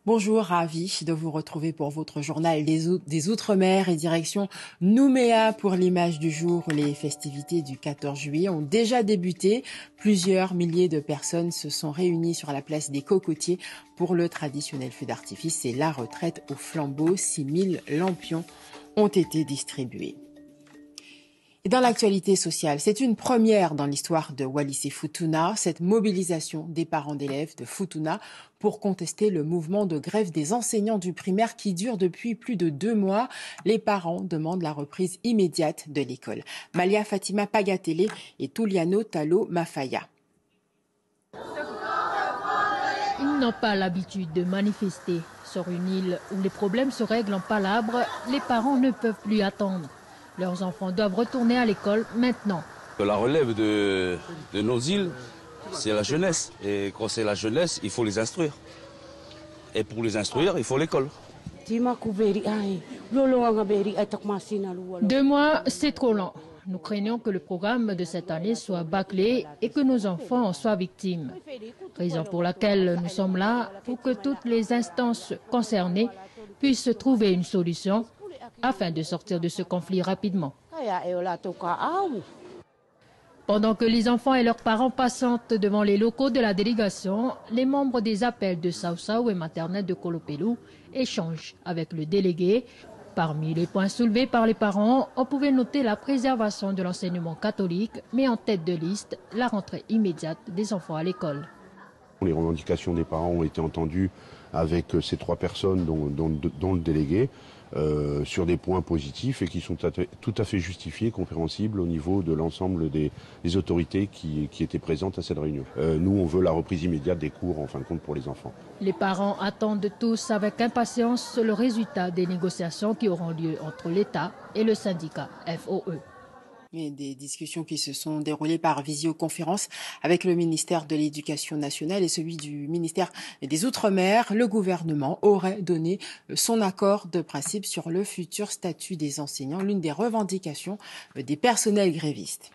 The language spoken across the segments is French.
Bonjour, ravi de vous retrouver pour votre journal des Outre-mer et direction Nouméa pour l'image du jour. Les festivités du 14 juillet ont déjà débuté. Plusieurs milliers de personnes se sont réunies sur la place des Cocotiers pour le traditionnel feu d'artifice et la retraite au flambeau. 6000 lampions ont été distribués. Et dans l'actualité sociale, c'est une première dans l'histoire de Wallis et Futuna, cette mobilisation des parents d'élèves de Futuna pour contester le mouvement de grève des enseignants du primaire qui dure depuis plus de 2 mois. Les parents demandent la reprise immédiate de l'école. Malia Fatima Pagatele et Tuliano Talo Mafaya. Ils n'ont pas l'habitude de manifester. Sur une île où les problèmes se règlent en palabres, les parents ne peuvent plus attendre. Leurs enfants doivent retourner à l'école maintenant. La relève de nos îles, c'est la jeunesse. Et quand c'est la jeunesse, il faut les instruire. Et pour les instruire, il faut l'école. 2 mois, c'est trop long. Nous craignons que le programme de cette année soit bâclé et que nos enfants en soient victimes. Raison pour laquelle nous sommes là, pour que toutes les instances concernées puissent trouver une solution afin de sortir de ce conflit rapidement. Pendant que les enfants et leurs parents passantent devant les locaux de la délégation, les membres des appels de Saousaou et maternelle de Kolopelou échangent avec le délégué. Parmi les points soulevés par les parents, on pouvait noter la préservation de l'enseignement catholique, mais en tête de liste, la rentrée immédiate des enfants à l'école. Les revendications des parents ont été entendues avec ces 3 personnes, dont le délégué, sur des points positifs et qui sont tout à fait justifiés, compréhensibles au niveau de l'ensemble des autorités qui étaient présentes à cette réunion. Nous, on veut la reprise immédiate des cours, en fin de compte, pour les enfants. Les parents attendent tous avec impatience le résultat des négociations qui auront lieu entre l'État et le syndicat FOE. Et des discussions qui se sont déroulées par visioconférence avec le ministère de l'Éducation nationale et celui du ministère des Outre-mer. Le gouvernement aurait donné son accord de principe sur le futur statut des enseignants, l'une des revendications des personnels grévistes.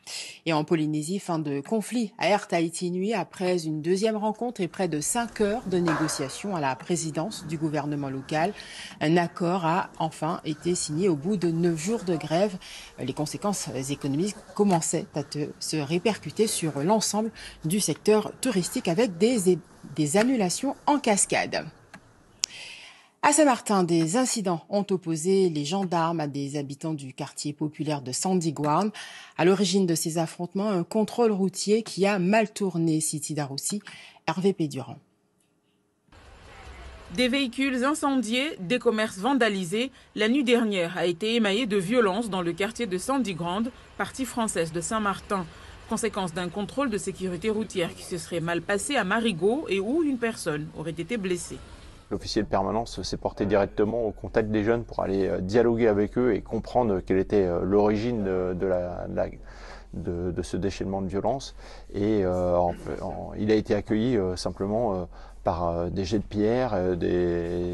Et en Polynésie, fin de conflit à Air Tahiti Nui après une deuxième rencontre et près de 5 heures de négociations à la présidence du gouvernement local. Un accord a enfin été signé au bout de 9 jours de grève. Les conséquences économiques commençaient à se répercuter sur l'ensemble du secteur touristique avec des annulations en cascade. À Saint-Martin, des incidents ont opposé les gendarmes à des habitants du quartier populaire de Sandiguan. À l'origine de ces affrontements, un contrôle routier qui a mal tourné. Siti Daroussi, Hervé Pédurand. Des véhicules incendiés, des commerces vandalisés. La nuit dernière a été émaillée de violences dans le quartier de Sandigrande, partie française de Saint-Martin. Conséquence d'un contrôle de sécurité routière qui se serait mal passé à Marigot et où une personne aurait été blessée. L'officier de permanence s'est porté directement au contact des jeunes pour aller dialoguer avec eux et comprendre quelle était l'origine de ce déchaînement de violence. Et il a été accueilli simplement par des jets de pierre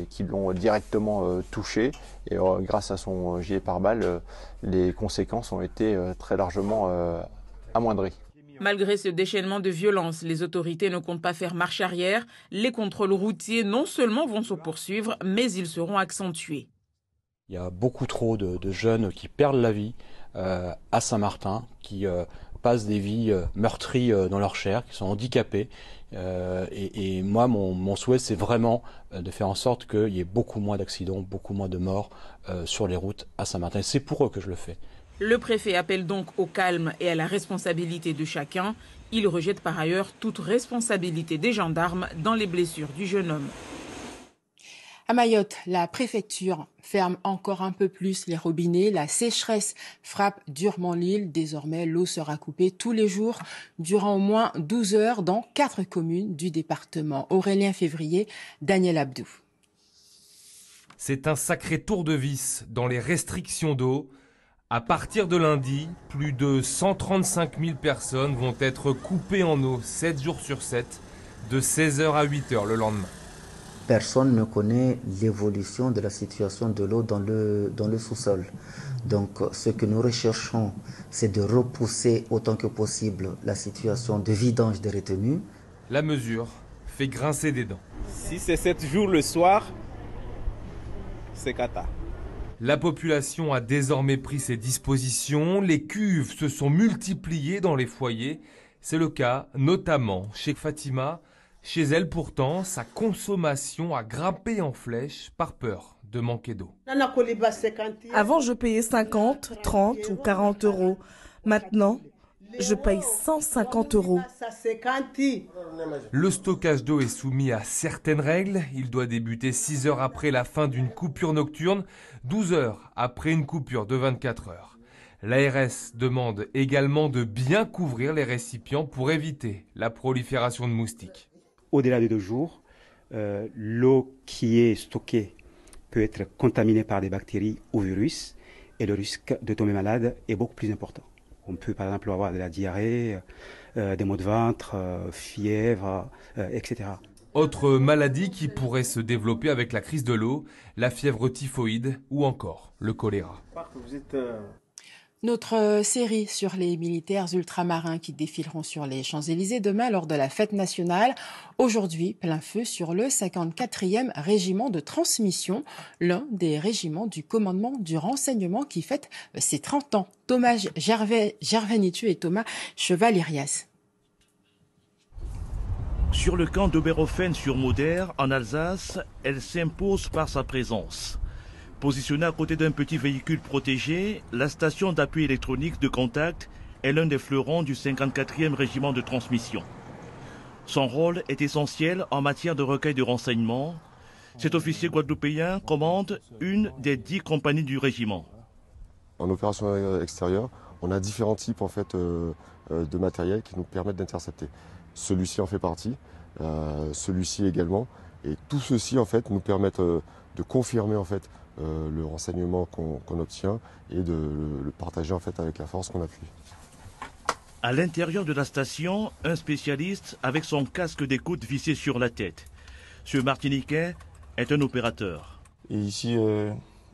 qui l'ont directement touché. Et grâce à son gilet pare-balles, les conséquences ont été très largement amoindries. Malgré ce déchaînement de violence, les autorités ne comptent pas faire marche arrière. Les contrôles routiers non seulement vont se poursuivre, mais ils seront accentués. Il y a beaucoup trop de jeunes qui perdent la vie à Saint-Martin, qui passent des vies meurtries dans leur chair, qui sont handicapés. Et moi, mon souhait, c'est vraiment de faire en sorte qu'il y ait beaucoup moins d'accidents, beaucoup moins de morts sur les routes à Saint-Martin. C'est pour eux que je le fais. Le préfet appelle donc au calme et à la responsabilité de chacun. Il rejette par ailleurs toute responsabilité des gendarmes dans les blessures du jeune homme. À Mayotte, la préfecture ferme encore un peu plus les robinets. La sécheresse frappe durement l'île. Désormais, l'eau sera coupée tous les jours durant au moins 12 heures dans 4 communes du département. Aurélien Février, Daniel Abdou. C'est un sacré tour de vis dans les restrictions d'eau. À partir de lundi, plus de 135 000 personnes vont être coupées en eau 7 jours sur 7, de 16h à 8h le lendemain. Personne ne connaît l'évolution de la situation de l'eau dans le sous-sol. Donc ce que nous recherchons, c'est de repousser autant que possible la situation de vidange des retenues. La mesure fait grincer des dents. Si c'est 7 jours le soir, c'est cata. La population a désormais pris ses dispositions, les cuves se sont multipliées dans les foyers. C'est le cas notamment chez Fatima. Chez elle pourtant, sa consommation a grimpé en flèche par peur de manquer d'eau. Avant, je payais 50, 30 ou 40 euros. Maintenant, je paye 150 euros. Le stockage d'eau est soumis à certaines règles. Il doit débuter 6 heures après la fin d'une coupure nocturne, 12 heures après une coupure de 24 heures. L'ARS demande également de bien couvrir les récipients pour éviter la prolifération de moustiques. Au-delà de 2 jours, l'eau qui est stockée peut être contaminée par des bactéries ou virus et le risque de tomber malade est beaucoup plus important. On peut par exemple avoir de la diarrhée, des maux de ventre, fièvre, etc. Autre maladie qui pourrait se développer avec la crise de l'eau, la fièvre typhoïde ou encore le choléra. Notre série sur les militaires ultramarins qui défileront sur les Champs-Élysées demain lors de la fête nationale. Aujourd'hui, plein feu sur le 54e régiment de transmission, l'un des régiments du commandement du renseignement qui fête ses 30 ans. Thomas Gervais-Nitu et Thomas Cheval-Irias. Sur le camp d'Oberhofen sur Moder, en Alsace, elle s'impose par sa présence. Positionnée à côté d'un petit véhicule protégé, la station d'appui électronique de contact est l'un des fleurons du 54e régiment de transmission. Son rôle est essentiel en matière de recueil de renseignements. Cet officier guadeloupéen commande une des 10 compagnies du régiment. En opération extérieure, on a différents types en fait, de matériel qui nous permettent d'intercepter. Celui-ci en fait partie, celui-ci également. Et tout ceci en fait, nous permettent de confirmer en fait, le renseignement qu'on obtient et de le partager en fait, avec la force qu'on appuie. À l'intérieur de la station, un spécialiste avec son casque d'écoute vissé sur la tête. Ce Martiniquais est un opérateur. Et ici,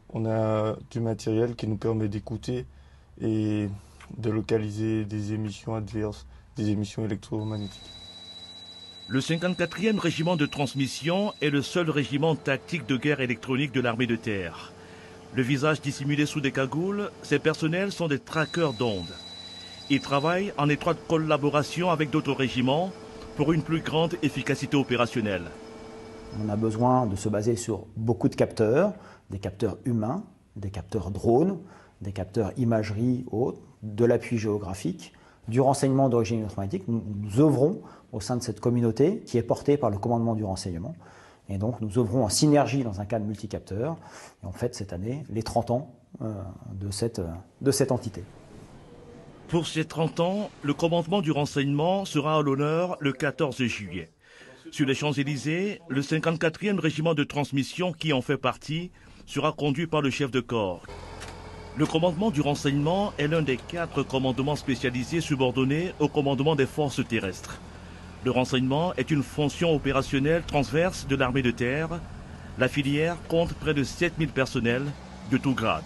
on a du matériel qui nous permet d'écouter et de localiser des émissions adverses, des émissions électromagnétiques. Le 54e régiment de transmission est le seul régiment tactique de guerre électronique de l'armée de terre. Le visage dissimulé sous des cagoules, ces personnels sont des traqueurs d'ondes. Ils travaillent en étroite collaboration avec d'autres régiments pour une plus grande efficacité opérationnelle. On a besoin de se baser sur beaucoup de capteurs, des capteurs humains, des capteurs drones, des capteurs imagerie haute, de l'appui géographique, du renseignement d'origine électromagnétique. Nous œuvrons au sein de cette communauté qui est portée par le commandement du renseignement. Et donc nous œuvrons en synergie dans un cadre multicapteur. Et on fête cette année les 30 ans de cette entité. Pour ces 30 ans, le commandement du renseignement sera à l'honneur le 14 juillet. Sur les Champs-Élysées, le 54e régiment de transmission qui en fait partie sera conduit par le chef de corps. Le commandement du renseignement est l'un des 4 commandements spécialisés subordonnés au commandement des forces terrestres. Le renseignement est une fonction opérationnelle transverse de l'armée de terre. La filière compte près de 7000 personnels de tout grade.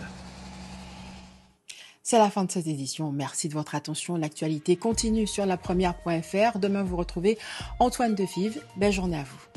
C'est la fin de cette édition. Merci de votre attention. L'actualité continue sur lapremière.fr. Demain, vous retrouvez Antoine Defive. Belle journée à vous.